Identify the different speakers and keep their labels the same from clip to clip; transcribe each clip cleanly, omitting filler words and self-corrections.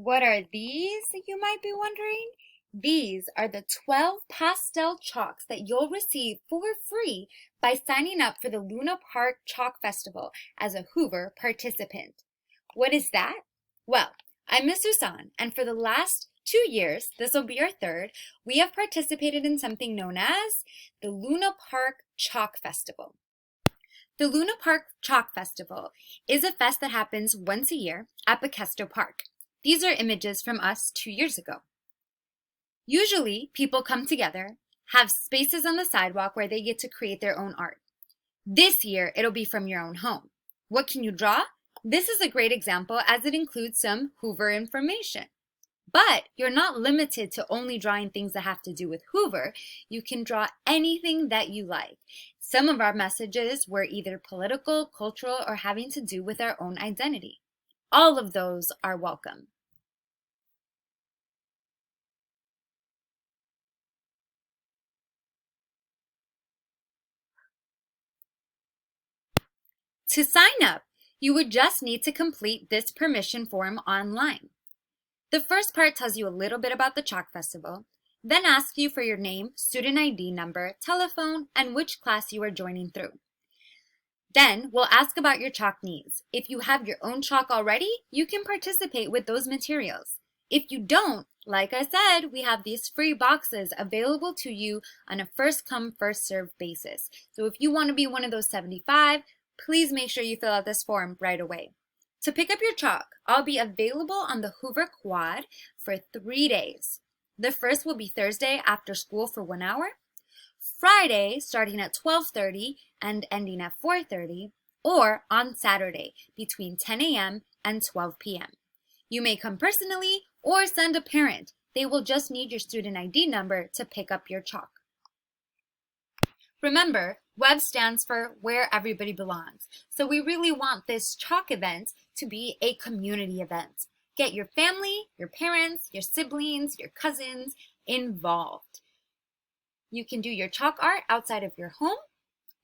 Speaker 1: What are these, you might be wondering? These are the 12 pastel chalks that you'll receive for free by signing up for the Luna Park Chalk Festival as a Hoover participant. What is that? Well, I'm Miss Susan, and for the last 2 years, this will be our third, we have participated in something known as the Luna Park Chalk Festival. The Luna Park Chalk Festival is a fest that happens once a year at Bakesto Park. These are images from us 2 years ago. Usually, people come together, have spaces on the sidewalk where they get to create their own art. This year, it'll be from your own home. What can you draw? This is a great example as it includes some Hoover information. But you're not limited to only drawing things that have to do with Hoover. You can draw anything that you like. Some of our messages were either political, cultural, or having to do with our own identity. All of those are welcome. To sign up, you would just need to complete this permission form online. The first part tells you a little bit about the Chalk Festival, then asks you for your name, student ID number, telephone, and which class you are joining through. Then we'll ask about your chalk needs. If you have your own chalk already, you can participate with those materials. If you don't, like I said, we have these free boxes available to you on a first-come, first-served basis. So if you want to be one of those 75, please make sure you fill out this form right away. To pick up your chalk, I'll be available on the Hoover Quad for 3 days. The first will be Thursday after school for 1 hour, Friday starting at 12:30 and ending at 4:30, or on Saturday between 10 a.m. and 12 p.m. You may come personally or send a parent. They will just need your student ID number to pick up your chalk. Remember, WEB stands for Where Everybody Belongs. So we really want this chalk event to be a community event. Get your family, your parents, your siblings, your cousins involved. You can do your chalk art outside of your home.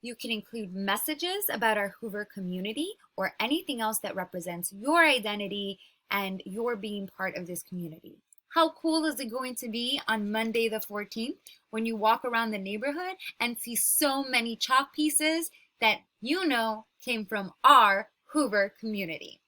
Speaker 1: You can include messages about our Hoover community or anything else that represents your identity and your being part of this community. How cool is it going to be on Monday the 14th when you walk around the neighborhood and see so many chalk pieces that you know came from our Hoover community?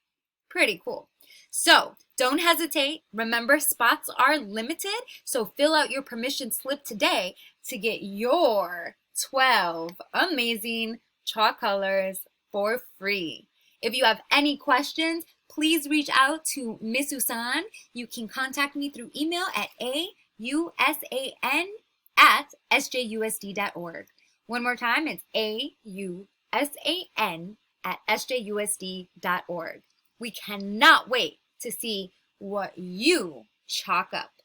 Speaker 1: Pretty cool. So don't hesitate. Remember, spots are limited, so fill out your permission slip today to get your 12 amazing chalk colors for free. If you have any questions, please reach out to Miss Susan. You can contact me through email at ausan@sjusd.org. One more time, it's ausan@sjusd.org. We cannot wait to see what you chalk up.